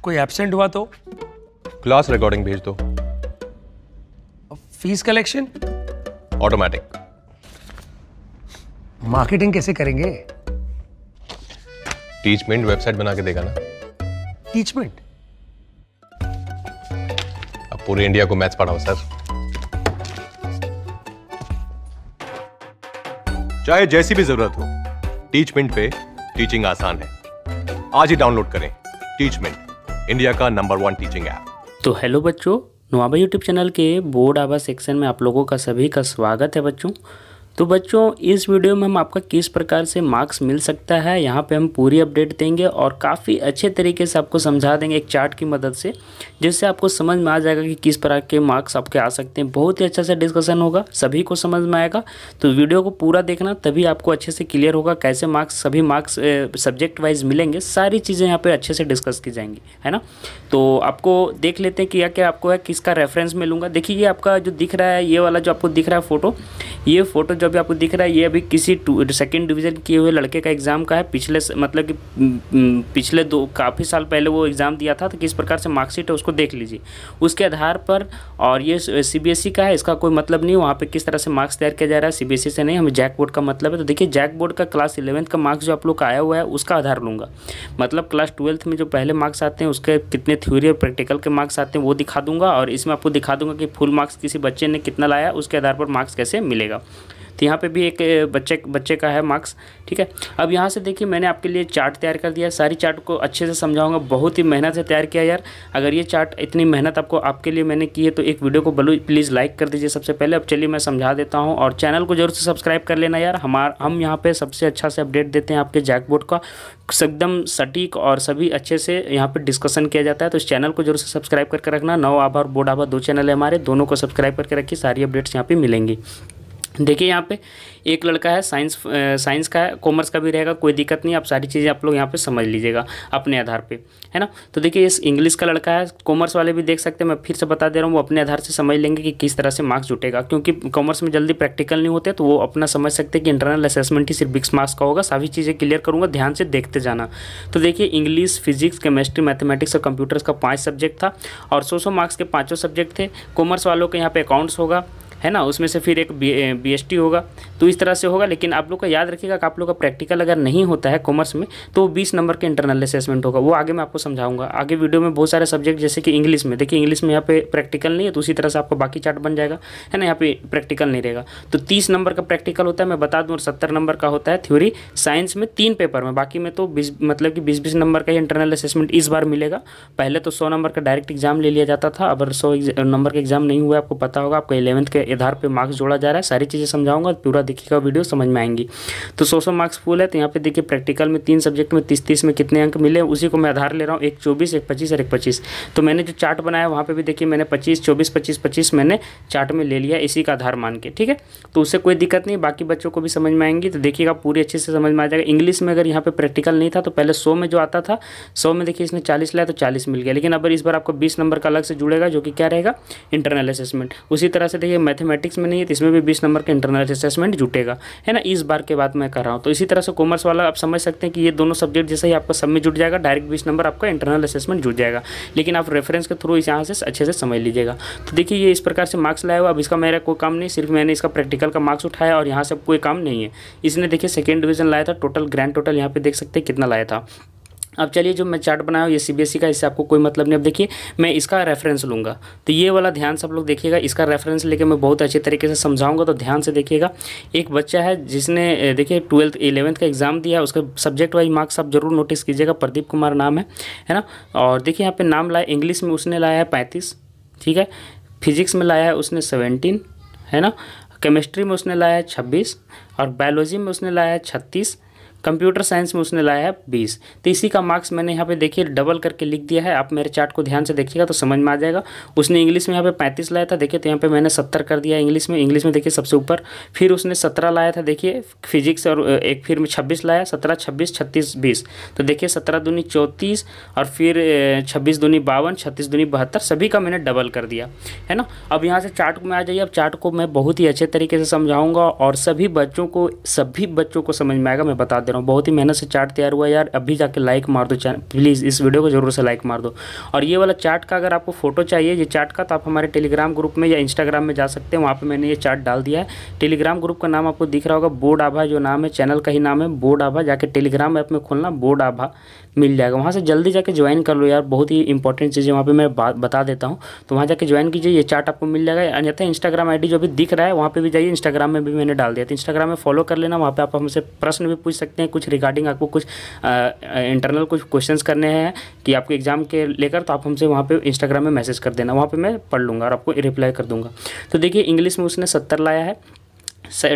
कोई एब्सेंट हुआ तो? क्लास रिकॉर्डिंग भेज दो। Fees collection? ऑटोमेटिक। मार्केटिंग कैसे करेंगे? टीचमेंट वेबसाइट बना के देगा ना। टीचमेंट? अब पूरे इंडिया को मैथ्स पढ़ाओ सर। चाहे जैसी भी जरूरत हो, टीचमेंट पे टीचिंग आसान है। आज ही डाउनलोड करें टीचमेंट, इंडिया का नंबर 1 टीचिंग ऐप। तो हेलो बच्चों, नुआबा यूट्यूब चैनल के बोर्ड आभा सेक्शन में आप लोगों का सभी का स्वागत है बच्चों। तो बच्चों, इस वीडियो में हम आपका किस प्रकार से मार्क्स मिल सकता है यहाँ पे हम पूरी अपडेट देंगे और काफ़ी अच्छे तरीके से आपको समझा देंगे एक चार्ट की मदद से, जिससे आपको समझ में आ जाएगा कि किस प्रकार के मार्क्स आपके आ सकते हैं। बहुत ही अच्छा से डिस्कशन होगा, सभी को समझ में आएगा। तो वीडियो को पूरा देखना, तभी आपको अच्छे से क्लियर होगा कैसे मार्क्स, सभी मार्क्स सब्जेक्ट वाइज मिलेंगे। सारी चीज़ें यहाँ पर अच्छे से डिस्कस की जाएंगी, है ना। तो आपको देख लेते हैं कि क्या आपको है, किसका रेफरेंस मिलूंगा। देखिए, ये आपका जो दिख रहा है, ये वाला जो आपको दिख रहा है फोटो, ये फोटो जो अभी आपको दिख रहा है, ये अभी किसी सेकंड डिवीज़न किए हुए लड़के का एग्ज़ाम का है। पिछले मतलब कि पिछले काफ़ी साल पहले वो एग्ज़ाम दिया था। तो किस प्रकार से मार्कशीट है उसको देख लीजिए उसके आधार पर। और ये सीबीएसई का है, इसका कोई मतलब नहीं वहाँ पे किस तरह से मार्क्स तैयार किया जा रहा है। सीबीएसई से नहीं, हमें जैक बोर्ड का मतलब है। तो देखिए, जैक बोर्ड का क्लास 11th का मार्क्स जो आप लोग का आया हुआ है उसका आधार लूँगा। मतलब क्लास 12th में जो पहले मार्क्स आते हैं उसके कितने थ्योरी और प्रैक्टिकल के मार्क्स आते हैं वो दिखा दूंगा। और इसमें आपको दिखा दूंगा कि फुल मार्क्स किसी बच्चे ने कितना लाया, उसके आधार पर मार्क्स कैसे मिलेगा। तो यहाँ पे भी एक बच्चे का है मार्क्स, ठीक है। अब यहाँ से देखिए, मैंने आपके लिए चार्ट तैयार कर दिया। सारी चार्ट को अच्छे से समझाऊंगा, बहुत ही मेहनत से तैयार किया यार। अगर ये चार्ट इतनी मेहनत आपके लिए मैंने की है तो एक वीडियो को प्लीज़ लाइक कर दीजिए सबसे पहले। अब चलिए मैं समझा देता हूँ, और चैनल को जरूर से सब्सक्राइब कर लेना यार। हम यहाँ पर सबसे अच्छा से अपडेट देते हैं आपके जैक बोर्ड का, एकदम सटीक और सभी अच्छे से यहाँ पे डिस्कशन किया जाता है। तो इस चैनल को जरूर से सब्सक्राइब करके रखना। नौ आभा और बोर्ड आभा 2 चैनल है हमारे, दोनों को सब्सक्राइब करके रखिए, सारी अपडेट्स यहाँ पे मिलेंगी। देखिए, यहाँ पे एक लड़का है साइंस का है, कॉमर्स का भी रहेगा, कोई दिक्कत नहीं। आप सारी चीज़ें आप लोग यहाँ पे समझ लीजिएगा अपने आधार पे, है ना। तो देखिए, इस इंग्लिश का लड़का है, कॉमर्स वाले भी देख सकते हैं। मैं फिर से बता दे रहा हूँ, वो अपने आधार से समझ लेंगे कि किस तरह से मार्क्स जुटेगा, क्योंकि कॉमर्स में जल्दी प्रैक्टिकल नहीं होते। तो वो अपना समझ सकते हैं कि इंटरनल असेसमेंट ही सिर्फ 20 मार्क्स का होगा। सभी चीज़ें क्लियर करूँगा, ध्यान से देखते जाना। तो देखिए, इंग्लिश, फिजिक्स, केमिस्ट्री, मैथमेटिक्स और कंप्यूटर्स का 5 सब्जेक्ट था, और 100 मार्क्स के 5 सब्जेक्ट थे। कॉमर्स वालों के यहाँ पे अकाउंट्स होगा, है ना, उसमें से फिर एक बीएसटी होगा। तो इस तरह से होगा। लेकिन आप लोग का याद रखिएगा कि आप लोग का प्रैक्टिकल अगर नहीं होता है कॉमर्स में तो 20 नंबर के इंटरनल असेसमेंट होगा। वो आगे मैं आपको समझाऊंगा। आगे वीडियो में बहुत सारे सब्जेक्ट, जैसे कि इंग्लिश में, देखिए इंग्लिश में यहाँ पे प्रैक्टिकल नहीं है, तो उसी तरह से आपको बाकी चार्ट बन जाएगा, है ना। यहाँ पे प्रैक्टिकल नहीं रहेगा। तो 30 नंबर का प्रैक्टिकल होता है, मैं बता दूँ, और 70 नंबर का होता है थ्योरी। साइंस में 3 पेपर में, बाकी में तो 20 मतलब कि 20-20 नंबर का इंटरनल असेसमेंट इस बार मिलेगा। पहले तो 100 नंबर का डायरेक्ट एग्जाम ले लिया जाता था, अब 100 नंबर का एग्जाम नहीं हुआ, आपको पता होगा। आपका 11th के आधार पर मार्क्स जोड़ा जा रहा है। सारी चीज़ें समझाऊंगा, पूरा देखिएगा, वीडियो समझ में आएंगी। तो 100 मार्क्स फुल है। तो यहाँ पे देखिए, प्रैक्टिकल में 3 सब्जेक्ट में 30-30 में कितने अंक मिले, उसी को मैं आधार ले रहा हूँ। एक 24, एक 25 और एक 25। तो मैंने जो चार्ट बनाया वहाँ पे भी देखिए, मैंने 25, 24, 25, 25 मैंने चार्ट में ले लिया, इसी का आधार मान के, ठीक है। तो उससे कोई दिक्कत नहीं, बाकी बच्चों को भी समझ में आएंगी। तो देखिएगा, पूरी अच्छे से समझ में आ जाएगा। इंग्लिश में अगर यहाँ पे प्रैक्टिकल नहीं था तो पहले 100 में जो आता था, 100 में देखिए इसने 40 लाया तो 40 मिल गया। लेकिन अब इस बार आपको 20 नंबर का अलग से जुड़ेगा, जो कि क्या रहेगा, इंटरनल असेसमेंट। उसी तरह से देखिए, मैथमेटिक्स में नहीं है तो इसमें भी 20 नंबर का इंटरनल असेसमेंट जुटेगा, है ना। इस बार के बाद मैं कर रहा हूँ। तो इसी तरह से कॉमर्स वाला आप समझ सकते हैं कि ये दोनों सब्जेक्ट जैसे ही आपका सब में जुट जाएगा, डायरेक्ट 20 नंबर आपका इंटरनल असेसमेंट जुट जाएगा। लेकिन आप रेफरेंस के थ्रू यहाँ से अच्छे से समझ लीजिएगा। तो देखिए, ये इस प्रकार से मार्क्स लाया हुआ। अब इसका मेरा कोई काम नहीं, सिर्फ मैंने इसका प्रैक्टिकल का मार्क्स उठाया, और यहाँ से कोई काम नहीं है। इसने देखिए सेकेंड डिवीजन लाया था, टोटल ग्रैंड टोटल यहाँ पे देख सकते हैं कितना लाया था। अब चलिए, जो मैं चार्ट बनाया हूँ ये सीबीएसई का, इससे आपको कोई मतलब नहीं। अब देखिए, मैं इसका रेफरेंस लूँगा, तो ये वाला ध्यान सब लोग देखिएगा। इसका रेफरेंस लेके मैं बहुत अच्छे तरीके से समझाऊंगा, तो ध्यान से देखिएगा। एक बच्चा है जिसने देखिए 12th 11th का एग्जाम दिया, उसका सब्जेक्ट वाइज मार्क्स आप जरूर नोटिस कीजिएगा। प्रदीप कुमार नाम है ना। और देखिए, यहाँ पर नाम लाया, इंग्लिश में उसने लाया है 35, ठीक है। फिजिक्स में लाया है उसने 17, है ना। केमिस्ट्री में उसने लाया है 26, और बायोलॉजी में उसने लाया है 36, कंप्यूटर साइंस में उसने लाया है 20। तो इसी का मार्क्स मैंने यहाँ पे देखिए डबल करके लिख दिया है। आप मेरे चार्ट को ध्यान से देखिएगा तो समझ में आ जाएगा। उसने इंग्लिश में यहाँ पे 35 लाया था, देखिए, तो यहाँ पे मैंने 70 कर दिया इंग्लिश में देखिए सबसे ऊपर। फिर उसने 17 लाया था, देखिए फिजिक्स, और एक फिर में 26 लाया, 17, 26, 36, 20। तो देखिए 17 दूनी 34, और फिर 26 दूनी 52, 36 दूनी 72, सभी का मैंने डबल कर दिया, है ना। अब यहाँ से चार्ट में आ जाइए। अब चार्ट को मैं बहुत ही अच्छे तरीके से समझाऊँगा, और सभी बच्चों को समझ में आएगा, मैं बता दे रहा हूँ। बहुत ही मेहनत से चार्ट तैयार हुआ यार, अभी जाके लाइक मार दो प्लीज़, इस वीडियो को जरूर से लाइक मार दो। और ये वाला चार्ट का अगर आपको फोटो चाहिए ये चार्ट का, तो आप हमारे टेलीग्राम ग्रुप में या इंस्टाग्राम में जा सकते हैं, वहाँ पर मैंने ये चार्ट डाल दिया है। टेलीग्राम ग्रुप का नाम आपको दिख रहा होगा बोर्ड आभा, जो नाम है चैनल का ही नाम है बोर्ड आभा। जाके टेलीग्राम ऐप में खोलना, बोर्ड आभा मिल जाएगा, वहाँ से जल्दी जाके ज्वाइन कर लो यार, बहुत ही इंपॉर्टेंट चीज़ें वहाँ पे मैं बता देता हूँ। तो वहाँ जाके ज्वाइन कीजिए, ये चार्ट आपको मिल जाएगा। अन्यथा इंस्टाग्राम आईडी जो भी दिख रहा है वहाँ पे भी जाइए, इंस्टाग्राम में भी मैंने डाल दिया, तो इंस्टाग्राम में फॉलो कर लेना। वहाँ पे आप हमसे प्रश्न भी पूछ सकते हैं, कुछ रिगार्डिंग आपको कुछ इंटरनल कुछ क्वेश्चंस करने हैं कि आपके एग्जाम के लेकर, तो आप हमसे वहाँ पे इंस्टाग्राम में मैसेज कर देना, वहाँ पे मैं पढ़ लूँगा और आपको रिप्लाई कर दूँगा। तो देखिए इंग्लिश में उसने 70 लाया है,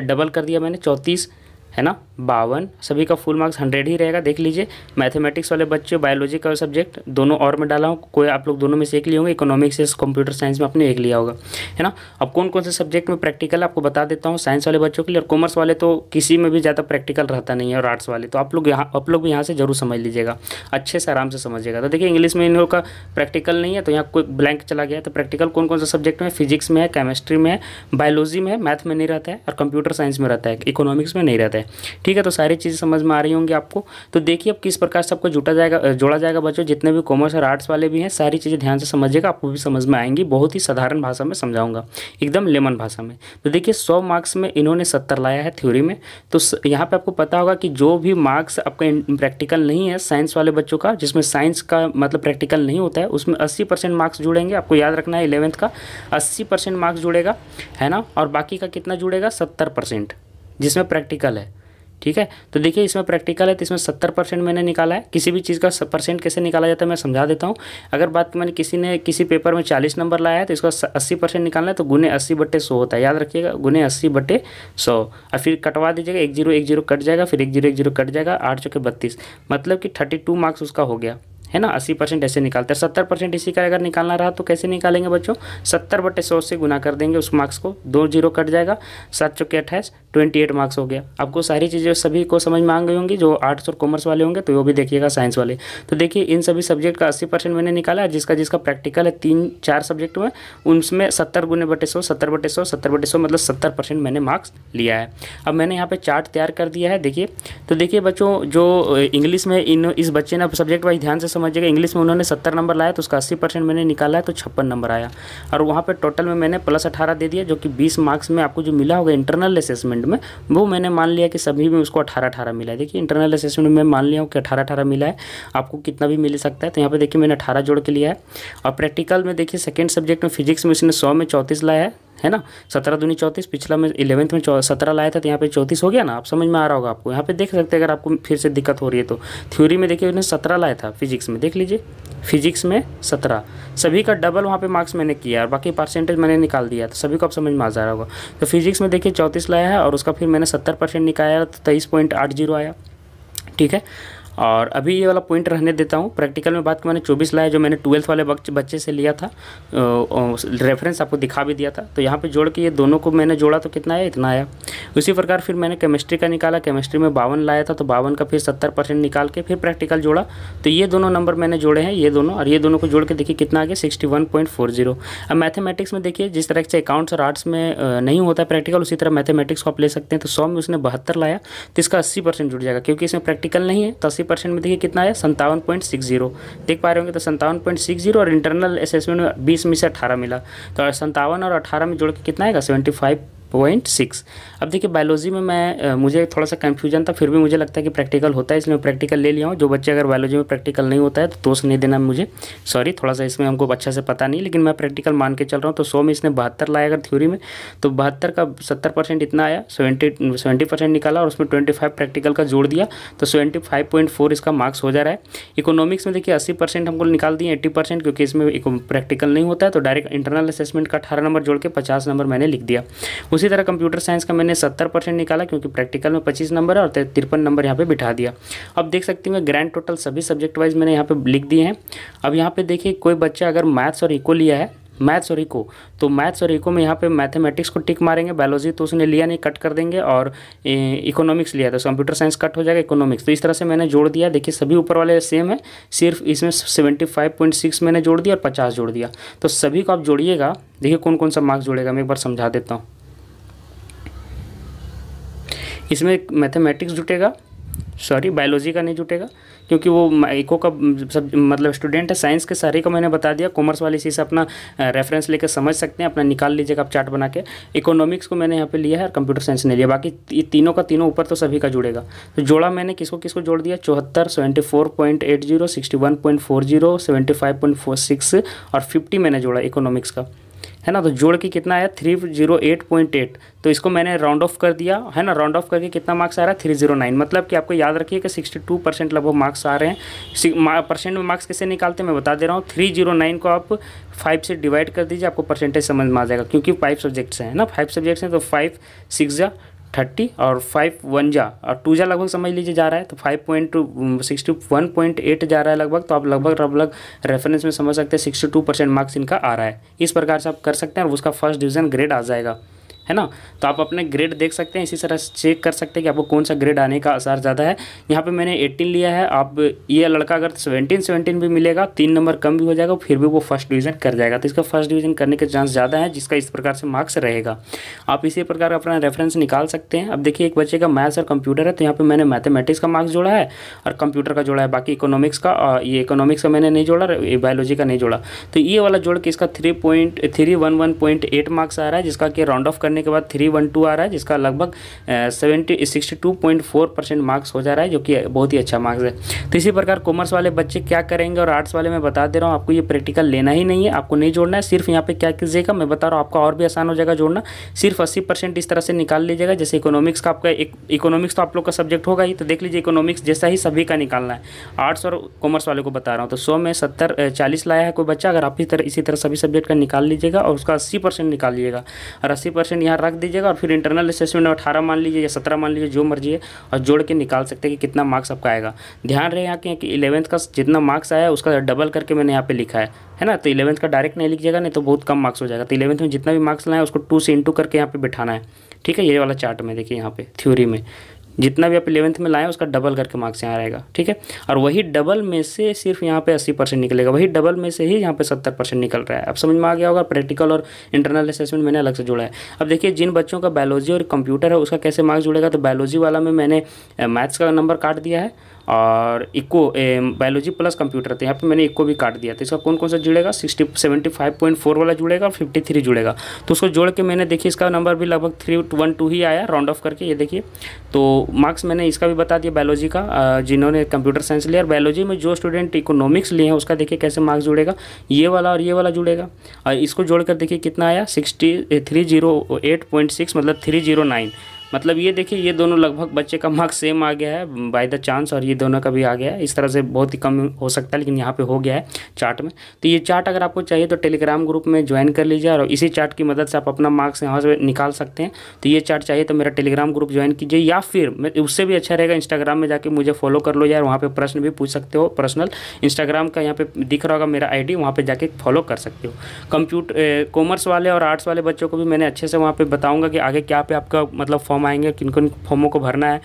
डबल कर दिया मैंने 34 है ना, 52, सभी का फुल मार्क्स 100 ही रहेगा, देख लीजिए। मैथमेटिक्स वाले बच्चे, बायोलॉजी का सब्जेक्ट दोनों और में डाला हूँ, कोई आप लोग दोनों में से एक लिए होंगे, इकोनॉमिक्स या कंप्यूटर साइंस में आपने एक लिया होगा, है ना। अब कौन कौन से सब्जेक्ट में प्रैक्टिकल आपको बता देता हूँ, साइंस वाले बच्चों के लिए, और कॉमर्स वाले तो किसी में भी ज़्यादा प्रैक्टिकल रहता नहीं है, और आर्ट्स वाले तो आप लोग भी यहाँ से जरूर समझ लीजिएगा, अच्छे से आराम से समझिएगा। तो देखिए इंग्लिश में इन लोगों का प्रैक्टिकल नहीं है, तो यहाँ कोई ब्लैंक चला गया। तो प्रैक्टिकल कौन कौन सा सब्जेक्ट में, फिजिक्स में है, केमिस्ट्री में है, बायोलॉजी में है, मैथ में नहीं रहता है, और कंप्यूटर साइंस में रहता है, इकोनॉमिक्स में नहीं रहता है, ठीक है। तो सारी चीज़ें समझ में आ रही होंगी आपको। तो देखिए अब किस प्रकार से आपको जोड़ा जाएगा बच्चों, जितने भी कॉमर्स और आर्ट्स वाले भी हैं, सारी चीज़ें ध्यान से समझिएगा, आपको भी समझ में आएंगी। बहुत ही साधारण भाषा में समझाऊंगा, एकदम लेमन भाषा में। तो देखिए 100 मार्क्स में इन्होंने 70 लाया है थ्योरी में। तो यहाँ पे आपको पता होगा कि जो भी मार्क्स आपका प्रैक्टिकल नहीं है साइंस वाले बच्चों का, जिसमें साइंस का मतलब प्रैक्टिकल नहीं होता है, उसमें 80% मार्क्स जुड़ेंगे। आपको याद रखना है 11th का 80% मार्क्स जुड़ेगा, है ना। और बाकी का कितना जुड़ेगा, 70%, जिसमें प्रैक्टिकल है, ठीक है। तो देखिए इसमें प्रैक्टिकल है, तो इसमें 70% मैंने निकाला है। किसी भी चीज़ का परसेंट कैसे निकाला जाता है मैं समझा देता हूँ। अगर बात मैंने किसी ने किसी पेपर में 40 नंबर लाया है, तो इसका 80% निकालना है, तो गुने 80/100 होता है, याद रखिएगा, गुने 80/100। और फिर कटवा दीजिएगा, 10 कट जाएगा, फिर 10 कट जाएगा, 8 चौके 32, मतलब कि 32 मार्क्स उसका हो गया, है ना। 80% ऐसे निकालते हैं। 70% इसी का अगर निकालना रहा तो कैसे निकालेंगे बच्चों, 70/100 से गुना कर देंगे उस मार्क्स को, 2 0 कट जाएगा, 7 चौके 28, 28 मार्क्स हो गया। आपको सारी चीज़ें सभी को समझ में आ गई होंगी, जो आर्ट्स और कॉमर्स वाले होंगे तो वो भी देखिएगा, साइंस वाले। तो देखिए इन सभी सब्जेक्ट का 80% मैंने निकाला है, जिसका प्रैक्टिकल है 3-4 सब्जेक्ट में, उनमें 70 गुने बटे 100, 70/100, 70/100 मतलब 70% मैंने मार्क्स लिया है। अब मैंने यहाँ पर चार्ट तैयार कर दिया है, देखिए। तो देखिए बच्चों, जो इंग्लिश में इस बच्चे ने सब्जेक्ट वाइज ध्यान से समझिएगा, इंग्लिश में उन्होंने 70 नंबर लाया, तो उसका 80% मैंने निकाला है, तो 56 नंबर आया। और वहाँ पे टोटल में मैंने +18 दे दिया, जो कि 20 मार्क्स में आपको जो मिला होगा इंटरनल असेसमेंट में, वो मैंने मान लिया कि सभी में उसको 18-18 मिला है। देखिए इंटरनल असेसमेंट में मान लिया हूँ कि 18-18 मिला है, आपको कितना भी मिल सकता है। तो यहाँ पे देखिए मैंने 18 जोड़ के लिया है। और प्रैक्टिकल में देखिए सेकेंड सब्जेक्ट में फिजिक्स में इसने 100 में 34 लाया है ना, 17 दूनी 34, पिछला में 11th में 17 लाया था, तो यहाँ पे 34 हो गया ना। आप समझ में आ रहा होगा आपको, यहाँ पे देख सकते हैं अगर आपको फिर से दिक्कत हो रही है तो। थ्योरी में देखिए उन्होंने 17 लाया था, फिजिक्स में देख लीजिए, फिजिक्स में 17, सभी का डबल वहाँ पे मार्क्स मैंने किया और बाकी परसेंटेज मैंने निकाल दिया, तो सभी को आप समझ में आ जा रहा होगा। तो फिजिक्स में देखिए 34 लाया है, और उसका फिर मैंने 70% निकाला, तो 23.80 आया, ठीक है। और अभी ये वाला पॉइंट रहने देता हूँ। प्रैक्टिकल में बात की मैंने 24 लाया, जो मैंने 12th वाले बच्चे से लिया था, रेफरेंस आपको दिखा भी दिया था। तो यहाँ पे जोड़ के ये दोनों को मैंने जोड़ा तो कितना आया, इतना आया। उसी प्रकार फिर मैंने केमिस्ट्री का निकाला, केमिस्ट्री में 52 लाया था, तो 52 का फिर 70% निकाल के फिर प्रैक्टिकल जोड़ा, तो ये दोनों नंबर मैंने जोड़े हैं, ये दोनों, और ये दोनों को जोड़ के देखिए कितना आ गया, 61.40। अब मैथमेटिक्स में देखिए जिस तरह से अकाउंट्स और आर्ट्स में नहीं होता है प्रैक्टिकल, उसी तरह मैथमेटिक्स को आप ले सकते हैं। तो 100 में उसने 72 लाया, तो इसका 80% जुड़ जाएगा, क्योंकि इसमें प्रैक्टिकल नहीं है। तो 80% में देखिए कितना आया, 57.60, देख पा रहे होंगे। तो 57.60 और इंटरनल असेसमेंट में 20 में से 18 मिला, तो 57 और 18 में जोड़ के कितना आएगा, 75.6। अब देखिए बायोलॉजी में मुझे थोड़ा सा कंफ्यूजन था, फिर भी मुझे लगता है कि प्रैक्टिकल होता है, इसलिए मैं प्रैक्टिकल ले लिया हूँ। जो बच्चे अगर बायोलॉजी में प्रैक्टिकल नहीं होता है तो दोष नहीं देना मुझे, सॉरी, थोड़ा सा इसमें हमको अच्छा से पता नहीं, लेकिन मैं प्रैक्टिकल मान के चल रहा हूँ। तो 100 में इसने 72 लाया अगर थ्योरी में, तो 72 का 70% इतना आया, 70% निकाला, और उसमें 25 प्रैक्टिकल का जोड़ दिया, तो 75.4 इसका मार्क्स हो जा रहा है। इकोनॉमिक्स में देखिए 80% हमको निकाल दिए, 80%, क्योंकि इसमें प्रैक्टिकल नहीं होता है, तो डायरेक्ट इंटरनल असेसमेंट का 18 नंबर जोड़ के 50 नंबर मैंने लिख दिया। उसी तरह कंप्यूटर साइंस का मैंने 70% निकाला, क्योंकि प्रैक्टिकल में 25 नंबर है, और 53 नंबर यहाँ पे बिठा दिया। अब देख सकते हैं ग्रैंड टोटल सभी सब्जेक्ट वाइज मैंने यहाँ पे लिख दिए हैं। अब यहाँ पे देखिए कोई बच्चा अगर मैथ्स और इको लिया है, मैथ्स और इको, तो मैथ्स और इको में यहाँ पे मैथमेटिक्स को टिक मारेंगे, बायोलॉजी तो उसने लिया नहीं, कट कर देंगे, और इकोनॉमिक्स लिया तो कंप्यूटर साइंस कट हो जाएगा, इकोनॉमिक्स। तो इस तरह से मैंने जोड़ दिया। देखिए सभी ऊपर वाले सेम है, सिर्फ इसमें 75.6 मैंने जोड़ दिया और 50 जोड़ दिया। तो सभी को आप जोड़िएगा, देखिए कौन कौन सा मार्क्स जोड़ेगा, मैं एक बार समझा देता हूँ। इसमें मैथमेटिक्स जुटेगा, सॉरी बायोलॉजी का नहीं जुटेगा, क्योंकि वो इको का सब मतलब स्टूडेंट है। साइंस के सारे का मैंने बता दिया, कॉमर्स वाले इसी से अपना रेफरेंस लेकर समझ सकते हैं, अपना निकाल लीजिएगा आप चार्ट बना के। इकोनॉमिक्स को मैंने यहाँ पे लिया है और कंप्यूटर साइंस ने लिया, बाकी ये तीनों का तीनों ऊपर तो सभी का जुड़ेगा। तो जोड़ा मैंने किसको किसको जोड़ दिया, 74, 74.80, 61.40, 75.46 और 50 मैंने जोड़ा इकोनॉमिक्स का, है ना। तो जोड़ के कितना आया 308.8, तो इसको मैंने राउंड ऑफ कर दिया, है ना। राउंड ऑफ करके कितना मार्क्स आ रहा है 309, मतलब कि आपको याद रखिए कि 62% लगभग मार्क्स आ रहे हैं। परसेंट में मार्क्स कैसे निकालते हैं मैं बता दे रहा हूँ। 309 को आप 5 से डिवाइड कर दीजिए, आपको परसेंटेज समझ में आ जाएगा, क्योंकि 5 सब्जेक्ट्स हैं ना, 5 सब्जेक्ट्स हैं, तो 5 6 जा 30 और 5 1 जा और 2 जा लगभग समझ लीजिए जा रहा है, तो 5.61.8 जा रहा है लगभग। तो आप लगभग रेफरेंस में समझ सकते हैं 62% मार्क्स इनका आ रहा है। इस प्रकार से आप कर सकते हैं और उसका फर्स्ट डिवीज़न ग्रेड आ जाएगा, है ना। तो आप अपने ग्रेड देख सकते हैं, इसी तरह चेक कर सकते हैं कि आपको कौन सा ग्रेड आने का आसार ज़्यादा है। यहाँ पे मैंने 18 लिया है, आप ये लड़का अगर 17 भी मिलेगा, 3 नंबर कम भी हो जाएगा, फिर भी वो फर्स्ट डिवीज़न कर जाएगा। तो इसका फर्स्ट डिवीज़न करने के चांस ज़्यादा है, जिसका इस प्रकार से मार्क्स रहेगा। आप इसी प्रकार अपना रेफरेंस निकाल सकते हैं। अब देखिए एक बच्चे का मैथ्स और कंप्यूटर है, तो यहाँ पर मैंने मैथमेटिक्स का मार्क्स जोड़ा है और कंप्यूटर का जोड़ा है, बाकी इकोनॉमिक्स का ये इकोनॉमिक्स का मैंने नहीं जोड़ा, बायोलॉजी का नहीं जोड़ा। तो ये वाला जोड़ के इसका 311.8 मार्क्स आ रहा है, जिसका कि राउंड ऑफ करने के बाद 312 आ रहा है, जिसका लगभग 62.4% मार्क्स हो जा रहा है, जो कि बहुत ही अच्छा मार्क्स है। तो इसी प्रकार कॉमर्स वाले बच्चे क्या करेंगे और आर्ट्स वाले मैं बता दे रहा हूँ, आपको ये प्रैक्टिकल लेना ही नहीं है, आपको नहीं जोड़ना है। सिर्फ यहाँ पे क्या कीजिएगा मैं बता रहा हूँ, आपका और भी आसान हो जाएगा जोड़ना। सिर्फ 80% इस तरह से निकाल लीजिएगा। जैसे इकोनॉमिक्स का आपका इकोनॉमिक्स तो आप लोग का सब्जेक्ट होगा ही, तो देख लीजिए इकोनॉमिक्स जैसा ही सभी का निकालना है। आर्ट्स और कॉमर्स वाले को बता रहा हूँ, तो 100 में 40 लाया है कोई बच्चा, अगर आप इसी तरह सभी सब्जेक्ट का निकाल लीजिएगा और उसका 80% निकाल लीजिएगा और 80% यहाँ रख दीजिएगा और फिर इंटरनल असेसमेंट में 18 मान लीजिए या 17 मान लीजिए, जो मर्जी है, और जोड़ के निकाल सकते हैं कि कितना मार्क्स आपका आएगा। ध्यान रहे यहाँ कि 11th का जितना मार्क्स आया उसका डबल करके मैंने यहाँ पे लिखा है ना। तो 11th का डायरेक्ट नहीं लिखिएगा, नहीं तो बहुत कम मार्क्स हो जाएगा। तो 11th में जितना भी मार्क्स लाए उसको 2 से इंटू करके यहाँ पे बिठाना है, ठीक है। ये वाला चार्ट में देखिए, यहाँ पे थ्योरी में जितना भी आप 11th में लाएं उसका डबल करके मार्क्स यहाँ रहेगा, ठीक है। और वही डबल में से सिर्फ यहाँ पे 80% निकलेगा, वही डबल में से ही यहाँ पे 70% निकल रहा है। अब समझ में आ गया होगा। प्रैक्टिकल और इंटरनल असेसमेंट मैंने अलग से जोड़ा है। अब देखिए जिन बच्चों का बायोलॉजी और कंप्यूटर है उसका कैसे मार्क्स जुड़ेगा, तो बायोलॉजी वाला में मैंने मैथ्स का नंबर काट दिया है और इको बायोलॉजी प्लस कंप्यूटर, तो यहाँ पे मैंने इको भी काट दिया। तो इसका कौन कौन सा जुड़ेगा, 75.4 वाला जुड़ेगा और 53 जुड़ेगा। तो उसको जोड़ के मैंने देखिए इसका नंबर भी लगभग 312 ही आया, राउंड ऑफ करके, ये देखिए। तो मार्क्स मैंने इसका भी बता दिया बायोलॉजी का, जिन्होंने कंप्यूटर साइंस लिया। और बायोलॉजी में जो स्टूडेंट इकोनॉमिक्स लिए हैं उसका देखिए कैसे मार्क्स जुड़ेगा, ये वाला और ये वाला जुड़ेगा। और इसको जोड़कर देखिए कितना आया 308.6 मतलब 309, मतलब ये देखिए ये दोनों लगभग बच्चे का मार्क्स सेम आ गया है बाय द चांस, और ये दोनों का भी आ गया है। इस तरह से बहुत ही कम हो सकता है, लेकिन यहाँ पे हो गया है चार्ट में। तो ये चार्ट अगर आपको चाहिए तो टेलीग्राम ग्रुप में ज्वाइन कर लीजिए और इसी चार्ट की मदद से आप अपना मार्क्स यहाँ से निकाल सकते हैं। तो ये चार्ट चाहिए तो मेरा टेलीग्राम ग्रुप ज्वाइन कीजिए, या फिर उससे भी अच्छा रहेगा इंस्टाग्राम में जाके मुझे फॉलो कर लो यार, वहाँ पर प्रश्न भी पूछ सकते हो पर्सनल। इंस्टाग्राम का यहाँ पे दिख रहा होगा मेरा ID, वहाँ पर जाके फॉलो कर सकते हो। कॉमर्स वाले और आर्ट्स वाले बच्चों को भी मैंने अच्छे से वहाँ पर बताऊँगा कि आगे क्या पे आपका मतलब फॉर्म आएंगे, किन किन फॉर्मों को भरना है,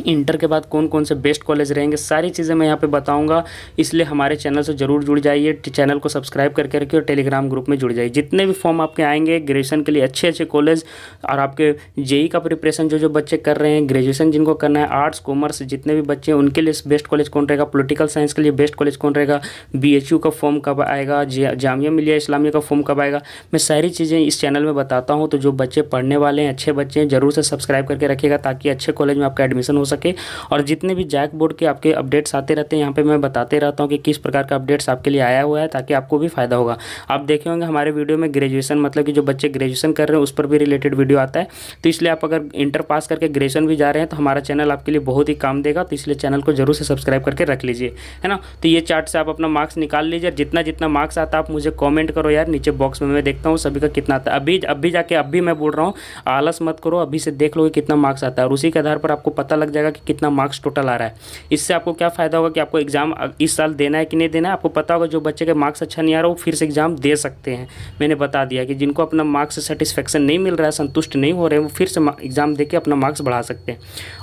इंटर के बाद कौन कौन से बेस्ट कॉलेज रहेंगे, सारी चीज़ें मैं यहाँ पे बताऊंगा। इसलिए हमारे चैनल से ज़रूर जुड़ जाइए, चैनल को सब्सक्राइब करके रखिए और टेलीग्राम ग्रुप में जुड़ जाइए। जितने भी फॉर्म आपके आएंगे ग्रेजुएशन के लिए, अच्छे अच्छे कॉलेज, और आपके जेई का प्रिपरेशन जो बच्चे कर रहे हैं, ग्रेजुएशन जिनको करना है, आर्ट्स कॉमर्स जितने भी बच्चे हैं उनके लिए बेस्ट कॉलेज कौन रहेगा, पॉलिटिकल साइंस के लिए बेस्ट कॉलेज कौन रहेगा, BHU का फॉर्म कब आएगा, जामिया मिलिया इस्लामिया का फॉर्म कब आएगा, मैं सारी चीज़ें इस चैनल में बताता हूँ। तो जो बच्चे पढ़ने वाले हैं, अच्छे बच्चे हैं, ज़रूर से सब्सक्राइब करके रखिएगा ताकि अच्छे कॉलेज में आपका एडमिशन हो सके। और जितने भी जैक बोर्ड के आपके अपडेट्स आते रहते हैं यहाँ पे मैं बताते रहता हूँ कि किस प्रकार का अपडेट्स आपके लिए आया हुआ है, ताकि आपको भी फायदा होगा। आप देखे होंगे हमारे वीडियो में ग्रेजुएशन मतलब कि जो बच्चे ग्रेजुएशन कर रहे हैं उस पर भी रिलेटेड वीडियो आता है। तो इसलिए आप अगर इंटर पास करके ग्रेजुएशन भी जा रहे हैं तो हमारा चैनल आपके लिए बहुत ही काम देगा। तो इसलिए चैनल को जरूर से सब्सक्राइब करके रख लीजिए, है ना। तो ये चार्ट से आप अपना मार्क्स निकाल लीजिए, जितना जितना मार्क्स आता है आप मुझे कॉमेंट करो यार नीचे बॉक्स में, मैं देखता हूँ सभी का कितना आता है। अभी जाके अभी मैं बोल रहा हूँ, आलस मत करो, अभी से देख लो कितना मार्क्स आता है और उसी के आधार पर आपको पता लग जाएगा कि कितना मार्क्स टोटल आ रहा है। इससे आपको क्या फ़ायदा होगा कि आपको एग्जाम इस साल देना है कि नहीं देना है, आपको पता होगा। जो बच्चे के मार्क्स अच्छा नहीं आ रहा वो फिर से एग्जाम दे सकते हैं। मैंने बता दिया कि जिनको अपना मार्क्स से सेटिस्फेक्शन नहीं मिल रहा है, संतुष्ट नहीं हो रहे हैं, वो फिर से एग्जाम देके अपना मार्क्स बढ़ा सकते हैं।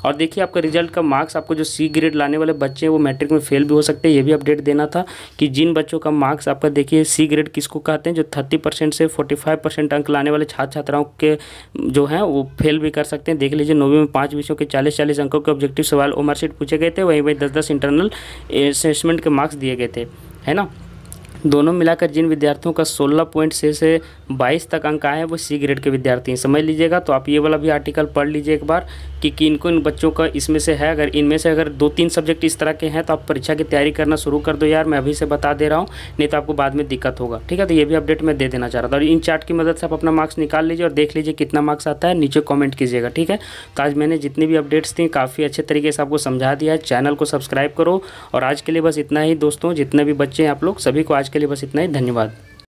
और देखिए आपका रिजल्ट का मार्क्स, आपको जो C ग्रेड लाने वाले बच्चे हैं वो मैट्रिक में फेल भी हो सकते हैं। ये भी अपडेट देना था कि जिन बच्चों का मार्क्स आपका देखिए C ग्रेड किसको कहते हैं, जो 30% से 45% अंक लाने वाले छात्र छात्राओं के जो हैं वो फेल भी कर सकते हैं। देख लीजिए 9वीं में 5 विषयों के 40-40 अंक ऑटो के ऑब्जेक्टिव सवाल ओमर शीट पूछे गए थे, वहीं 10-10 इंटरनल असेसमेंट के मार्क्स दिए गए थे, है ना। दोनों मिलाकर जिन विद्यार्थियों का 16.6 से 22 तक अंक आए हैं वो सी ग्रेड के विद्यार्थी हैं, समझ लीजिएगा। तो आप ये वाला भी आर्टिकल पढ़ लीजिए एक बार कि किन बच्चों का इसमें से है। अगर इनमें से अगर 2-3 सब्जेक्ट इस तरह के हैं तो आप परीक्षा की तैयारी करना शुरू कर दो यार, मैं अभी से बता दे रहा हूँ, नहीं तो आपको बाद में दिक्कत होगा, ठीक है। तो ये भी अपडेट मैं दे देना चाह रहा था। और इन चार्ट की मदद से आप अपना मार्क्स निकाल लीजिए और देख लीजिए कितना मार्क्स आता है, नीचे कॉमेंट कीजिएगा, ठीक है। तो आज मैंने जितनी भी अपडेट्स थी काफ़ी अच्छे तरीके से आपको समझा दिया है। चैनल को सब्सक्राइब करो और आज के लिए बस इतना ही दोस्तों, जितने भी बच्चे हैं आप लोग सभी को आज के लिए बस इतना ही। धन्यवाद।